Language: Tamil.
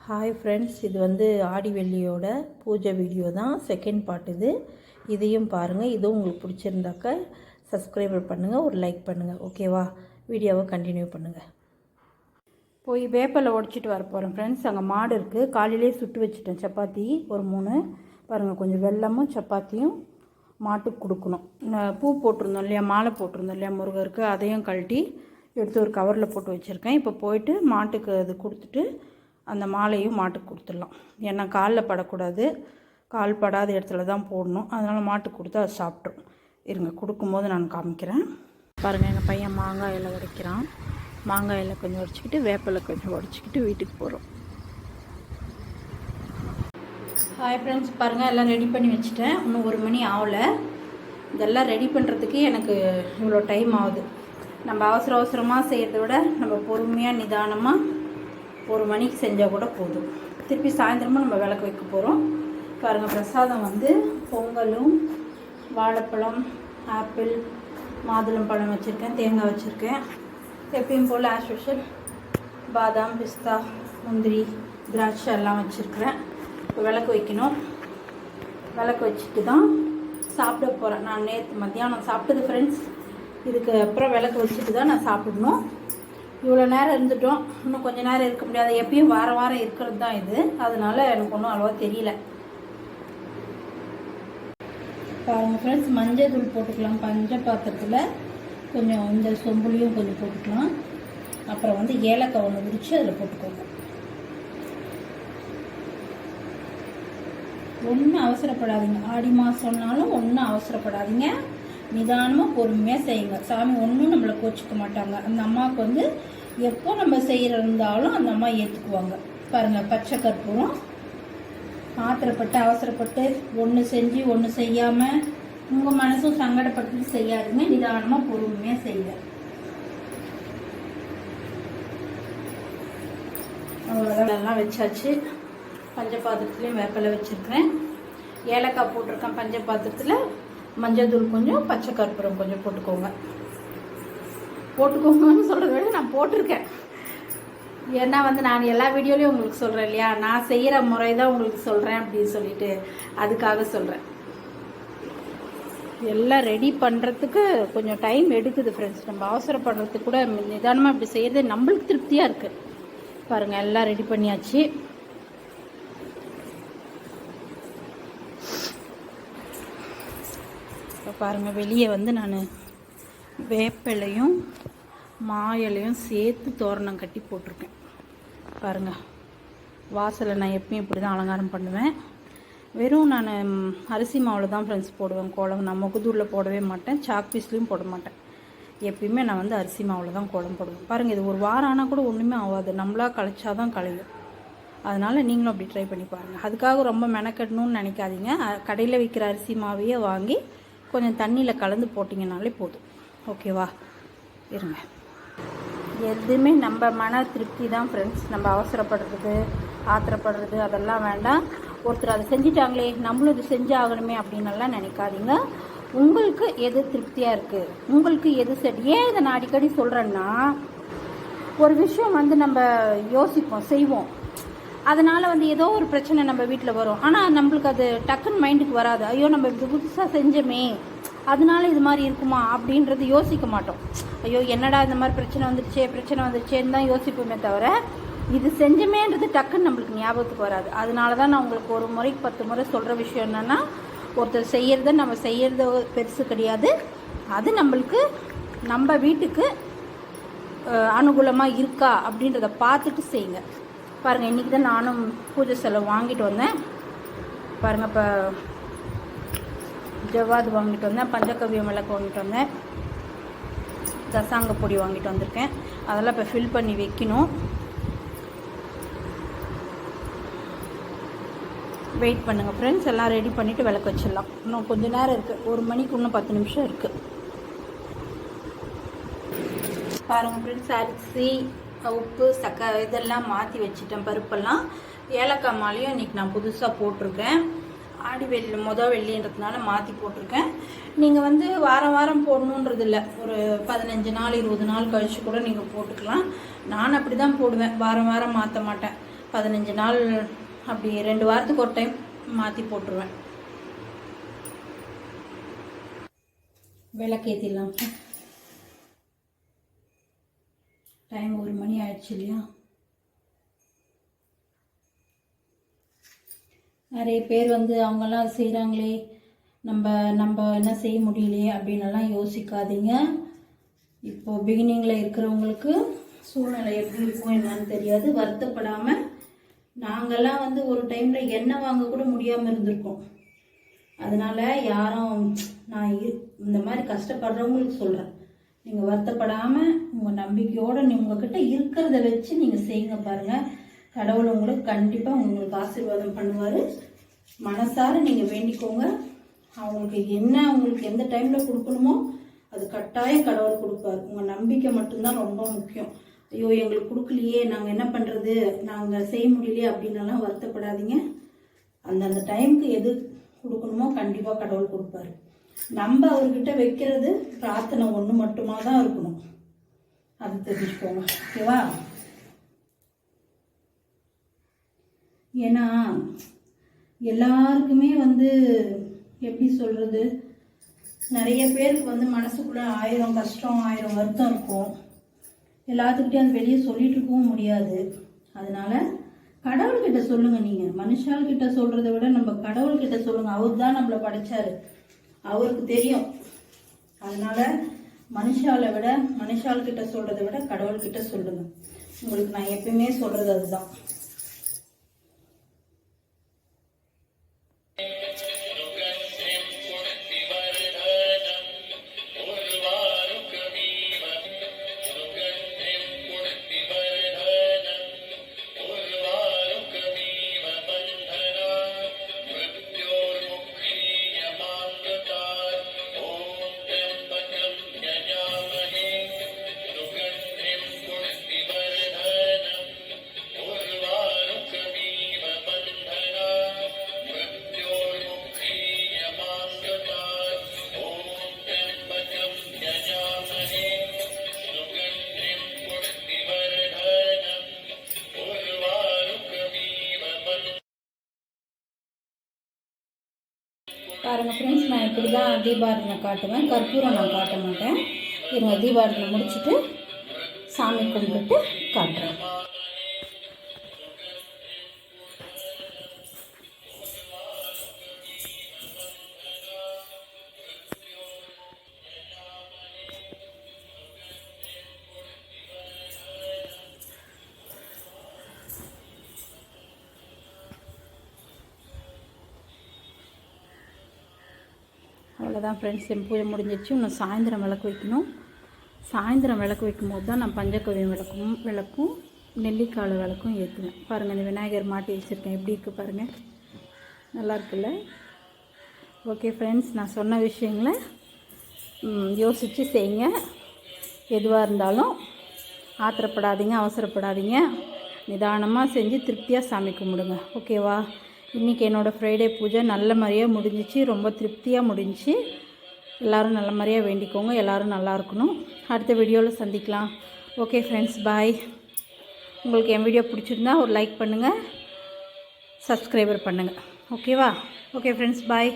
ஹாய் ஃப்ரெண்ட்ஸ், இது வந்து ஆடி வெள்ளியோட பூஜை வீடியோ தான். செகண்ட் பார்ட் இதையும் பாருங்கள். இதுவும் உங்களுக்கு பிடிச்சிருந்தாக்க சப்ஸ்கிரைபர் பண்ணுங்கள், ஒரு லைக் பண்ணுங்கள். ஓகேவா? வீடியோவை கண்டினியூ பண்ணுங்கள். போய் வேப்பலை உடச்சிட்டு வர போகிறேன் ஃப்ரெண்ட்ஸ். அங்கே மாடு இருக்குது. காலையிலே சுட்டு வச்சுட்டேன் சப்பாத்தி ஒரு 3. பாருங்கள், கொஞ்சம் வெல்லமும் சப்பாத்தியும் மாட்டுக்கு கொடுக்கணும். பூ போட்டிருந்தோம் இல்லையா, மாலை போட்டிருந்தோம் இல்லையா முருகருக்கு, அதையும் கழட்டி எடுத்து ஒரு கவரில் போட்டு வச்சுருக்கேன். இப்போ போயிட்டு மாட்டுக்கு அது கொடுத்துட்டு அந்த மாலையும் மாட்டுக்கு கொடுத்துடலாம். ஏன்னா காலில் படக்கூடாது, கால் படாத இடத்துல தான் போடணும். அதனால் மாட்டுக்கு கொடுத்து அதை சாப்பிட்ரும். இருங்க, கொடுக்கும்போது நான் காமிக்கிறேன். பாருங்கள், எங்கள் பையன் மாங்காய் இலை உடைக்கிறான். மாங்காய் இலை கொஞ்சம் உடச்சிக்கிட்டு வேப்பிலை கொஞ்சம் உடச்சிக்கிட்டு வீட்டுக்கு போகிறோம். ஹாய் ஃப்ரெண்ட்ஸ், பாருங்கள் எல்லாம் ரெடி பண்ணி வச்சுட்டேன். இன்னும் 1 மணி ஆகலை. இதெல்லாம் ரெடி பண்ணுறதுக்கு எனக்கு இவ்வளோ டைம் ஆகுது. நம்ம அவசர அவசரமாக செய்கிறத விட நம்ம பொறுமையாக நிதானமாக 1 மணிக்கு செஞ்சால் கூட போதும். திருப்பி சாயந்தரமும் நம்ம விளக்கு வைக்க போகிறோம். பாருங்கள், பிரசாதம் வந்து பொங்கலும் வாழைப்பழம், ஆப்பிள், மாதுளம் பழம் வச்சுருக்கேன், தேங்காய் வச்சுருக்கேன். எப்பயும் போல் ஆஸ் யூஷுவல் பாதாம், பிஸ்தா, முந்திரி, திராட்சை எல்லாம் வச்சுருக்கிறேன். இப்போ விளக்கு வைக்கணும். விளக்கு வச்சுட்டு தான் சாப்பிட போகிறேன். நான் நேற்று மத்தியானம் சாப்பிட்டது ஃப்ரெண்ட்ஸ். இதுக்கு அப்புறம் விளக்கு வச்சுட்டு தான் நான் சாப்பிடணும். இவ்வளோ நேரம் இருந்துட்டோம், இன்னும் கொஞ்சம் நேரம் இருக்க முடியாது. எப்பயும் வாரம் இருக்கிறது தான் இது. அதனால் எனக்கு ஒன்றும் அவ்வளோவா தெரியல. பாருங்கள் ஃப்ரெண்ட்ஸ், மஞ்சள் தூள் போட்டுக்கலாம். பஞ்ச பாத்திரத்தில் கொஞ்சம் இந்த சொம்புலையும் கொஞ்சம் போட்டுக்கலாம். அப்புறம் வந்து ஏலக்காய் ஒன்று உரித்து அதில் போட்டுக்கோங்க. ஒன்றும் அவசரப்படாதீங்க. ஆடி மாதம்னாலும் ஒன்றும் அவசரப்படாதீங்க. நிதானமாக பொறுமையாக செய்யுங்க. சாமி ஒன்றும் நம்மளை கோச்சிக்க மாட்டாங்க. அந்த அம்மாவுக்கு வந்து எப்போ நம்ம செய்கிறந்தாலும் அந்த அம்மா ஏற்றுக்குவாங்க. பாருங்கள், பச்சை கற்பூரம். ஆத்திரப்பட்டு அவசரப்பட்டு ஒன்று செஞ்சு ஒன்று செய்யாமல் உங்கள் மனசும் சங்கடப்பட்டு செய்யாதுங்க. நிதானமாக பொறுமையாக செய்யுங்க. அவ்வளோதான், வச்சாச்சு. பஞ்ச பாத்திரத்துலேயும் வேப்பிலை வச்சுருக்கிறேன். ஏலக்காய் போட்டிருக்கேன். பஞ்ச பாத்திரத்தில் மஞ்சள் தூள் கொஞ்சம், பச்சை கற்பூரம் கொஞ்சம் போட்டுக்கோங்கன்னு சொல்கிறத விட நான் போட்டிருக்கேன். ஏன்னா வந்து நான் எல்லா வீடியோலையும் உங்களுக்கு சொல்கிறேன் இல்லையா, நான் செய்கிற முறை தான் உங்களுக்கு சொல்கிறேன் அப்படின்னு சொல்லிட்டு அதுக்காக சொல்கிறேன். எல்லாம் ரெடி பண்ணுறதுக்கு கொஞ்சம் டைம் எடுக்குது ஃப்ரெண்ட்ஸ். நம்ம அவசரப்படுறதுக்கு கூட நிதானமாக இப்படி செய்கிறது நம்மளுக்கு திருப்தியாக இருக்குது. பாருங்கள், எல்லாம் ரெடி பண்ணியாச்சு. இப்போ பாருங்கள், வெளியே வந்து நான் வேப்பிலையும் மாயிலையும் சேர்த்து தோரணம் கட்டி போட்டிருக்கேன். பாருங்கள், வாசலை நான் எப்பயும் இப்படி தான் அலங்காரம் பண்ணுவேன். வெறும் நான் அரிசி மாவில் தான் ஃப்ரெண்ட்ஸ் போடுவேன் கோலம். நான் முகதூரில் போடவே மாட்டேன், சாக் பீஸ்லேயும் போட மாட்டேன். எப்பயுமே நான் வந்து அரிசி மாவில் தான் கோலம் போடுவேன். பாருங்கள், இது ஒரு வாரம் ஆனால் கூட ஒன்றுமே ஆகாது. நம்மளாக கழிச்சா தான் கழியும். அதனால் நீங்களும் அப்படி ட்ரை பண்ணி பாருங்கள். அதுக்காக ரொம்ப மெனக்கட்டணும்னு நினைக்காதீங்க. கடையில் விற்கிற அரிசி மாவையே வாங்கி கொஞ்சம் தண்ணியில் கலந்து போட்டிங்கனாலே போதும். ஓகேவா? இருங்க, எதுவுமே நம்ம மன திருப்தி தான் ஃப்ரெண்ட்ஸ். நம்ம அவசரப்படுறது, ஆத்திரப்படுறது அதெல்லாம் வேண்டாம். ஒருத்தர் அதை செஞ்சிட்டாங்களே நம்மளும் இது செஞ்சாகணுமே அப்படின்னெல்லாம் நினைக்காதீங்க. உங்களுக்கு எது திருப்தியாக இருக்குது, உங்களுக்கு எது சரி. ஏன் இதை நான் அடிக்கடி சொல்கிறேன்னா, ஒரு விஷயம் வந்து நம்ம யோசிப்போம், செய்வோம். அதனால் வந்து ஏதோ ஒரு பிரச்சனை நம்ம வீட்டில் வரும். ஆனால் நம்மளுக்கு அது டக்குன்னு மைண்டுக்கு வராது. ஐயோ, நம்ம இது புதுசாக செஞ்சோமே, அதனால இது மாதிரி இருக்குமா அப்படின்றது யோசிக்க மாட்டோம். ஐயோ, என்னடா இந்த மாதிரி பிரச்சனை வந்துருச்சேன்னு தான் யோசிப்போமே தவிர, இது செஞ்சமேன்றது டக்குன்னு நம்மளுக்கு ஞாபகத்துக்கு வராது. அதனால தான் நான் உங்களுக்கு 1 முறைக்கு 10 முறை சொல்கிற விஷயம் என்னென்னா, ஒருத்தர் செய்கிறத நம்ம செய்கிறது பெருசு கிடையாது. அது நம்மளுக்கு நம்ம வீட்டுக்கு அனுகூலமாக இருக்கா அப்படின்றத பார்த்துட்டு செய்யுங்க. பாருங்கள், இன்றைக்கி தான் நானும் பூஜை செலவு வாங்கிட்டு வந்தேன். பாருங்கள், இப்போ ஜவ்வாது வாங்கிட்டு வந்தேன், பஞ்சகவ்யம் விளக்கு வாங்கிட்டு வந்தேன், தசாங்க பொடி வாங்கிட்டு வந்திருக்கேன். அதெல்லாம் இப்போ ஃபில் பண்ணி வைக்கணும். வெயிட் பண்ணுங்கள் ஃப்ரெண்ட்ஸ், எல்லாம் ரெடி பண்ணிவிட்டு விளக்கு வச்சிடலாம். இன்னும் கொஞ்சம் நேரம் இருக்குது. 1 மணிக்கு இன்னும் 10 நிமிஷம் இருக்குது. பாருங்கள் ஃப்ரெண்ட்ஸ், அரிசி, உப்பு, சக்கரை இதெல்லாம் மாற்றி வச்சுட்டேன். பருப்பெல்லாம், ஏலக்காய் மாலையும் இன்றைக்கி நான் புதுசாக போட்டிருக்கேன். ஆடி வெள்ளி வெள்ளின்றதுனால மாற்றி போட்டிருக்கேன். நீங்கள் வந்து வாரம் போடணுன்றது இல்லை. ஒரு 15 நாள் 20 நாள் கழித்து கூட நீங்கள் போட்டுக்கலாம். நான் அப்படி தான் போடுவேன், வாரம் மாற்ற மாட்டேன். 15 நாள் அப்படி 2 வாரத்துக்கு ஒரு டைம் மாற்றி போட்டுருவேன். விளக்கேற்றிடலாம். டைம் 1 மணி ஆயிடுச்சு இல்லையா? நிறைய பேர் வந்து அவங்கெல்லாம் செய்கிறாங்களே, நம்ம என்ன செய்ய முடியலையே அப்படின்னலாம் யோசிக்காதீங்க. இப்போது பிகினிங்கில் இருக்கிறவங்களுக்கு சூழ்நிலை எப்படி இருக்கும் என்னன்னு தெரியாது. வருத்தப்படாமல், நாங்கள்லாம் வந்து ஒரு டைமில் எண்ணெய் வாங்க கூட முடியாமல் இருந்திருக்கோம். அதனால் யாரும் நான் இந்த மாதிரி கஷ்டப்படுறவங்களுக்கு சொல்கிறேன், நீங்கள் வருத்தப்படாமல் உங்கள் நம்பிக்கையோடு உங்கள்கிட்ட இருக்கிறத வச்சு நீங்கள் செய்யுங்க. பாருங்கள், கடவுள் உங்களுக்கு கண்டிப்பாக உங்களுக்கு ஆசீர்வாதம் பண்ணுவார். மனசார நீங்கள் வேண்டிக்கோங்க. உங்களுக்கு எந்த டைமில் கொடுக்கணுமோ அது கட்டாயம் கடவுள் கொடுப்பார். உங்கள் நம்பிக்கை மட்டும்தான் ரொம்ப முக்கியம். ஐயோ எங்களுக்கு கொடுக்கலையே, நாங்கள் என்ன பண்ணுறது, நாங்கள் செய்ய முடியலையே அப்படின்னலாம் வருத்தப்படாதீங்க. அந்தந்த டைமுக்கு எது கொடுக்கணுமோ கண்டிப்பாக கடவுள் கொடுப்பாரு. நம்ம அவர்கிட்ட வைக்கிறது பிரார்த்தனை ஒன்று மட்டுமா தான் இருக்கணும், அது தெரிஞ்சுக்கோங்க. ஓகேவா? ஏன்னா எல்லாருக்குமே வந்து எப்படி சொல்கிறது, நிறைய பேருக்கு வந்து மனசுக்குள்ள 1000 கஷ்டம் 1000 வருத்தம் இருக்கும். எல்லாத்துக்கிட்டையும் அது வெளியே சொல்லிட்டு இருக்கவும் முடியாது. அதனால கடவுள்கிட்ட சொல்லுங்க. நீங்கள் மனுஷால்கிட்ட சொல்கிறத விட நம்ம கடவுள்கிட்ட சொல்லுங்க. அவர் தான் நம்மளை படைச்சாரு, அவருக்கு தெரியும். அதனால மனுஷால்கிட்ட சொல்கிறத விட கடவுள்கிட்ட சொல்லுங்க. உங்களுக்கு நான் எப்பயுமே சொல்கிறது அதுதான். பாருங்கள் ஃப்ரெண்ட்ஸ், நான் இப்படி தான் தீபாரதனை காட்டுவேன். கற்பூரம் நான் காட்ட மாட்டேன். இவங்க தீபாரதனை முடிச்சுட்டு சாமி கும்பிட்டு காட்டுறேன். அவ்வளோதான் ஃப்ரெண்ட்ஸ், என் பூஜை முடிஞ்சிச்சு. இன்னும் சாயந்தரம் விளக்கு வைக்கணும். சாயந்தரம் விளக்கு வைக்கும்போது தான் நான் பஞ்சகவ்யம் விளக்கும் நெல்லிக்காய் விளக்கும் ஏற்றுவேன். பாருங்கள், இந்த விநாயகர் மாட்டி வச்சுருக்கேன், எப்படி இருக்குது பாருங்கள், நல்லா இருக்குல்ல? ஓகே ஃப்ரெண்ட்ஸ், நான் சொன்ன விஷயங்களை யோசித்து செய்யுங்க. எதுவாக இருந்தாலும் ஆத்திரப்படாதீங்க, அவசரப்படாதீங்க. நிதானமாக செஞ்சு திருப்தியாக சாமி கும்பிடுங்க. ஓகேவா? இன்றைக்கி என்னோடய ஃப்ரைடே பூஜை நல்ல மாதிரியாக முடிஞ்சிச்சு, ரொம்ப திருப்தியாக முடிஞ்சிச்சு. எல்லோரும் நல்ல மாதிரியாக வேண்டிக்கோங்க. எல்லோரும் நல்லா இருக்கணும். அடுத்த வீடியோவில் சந்திக்கலாம். ஓகே ஃப்ரெண்ட்ஸ், பாய். உங்களுக்கு என் வீடியோ பிடிச்சிருந்தா ஒரு லைக் பண்ணுங்கள், சப்ஸ்கிரைபர் பண்ணுங்கள். ஓகேவா? ஓகே ஃப்ரெண்ட்ஸ், பாய்.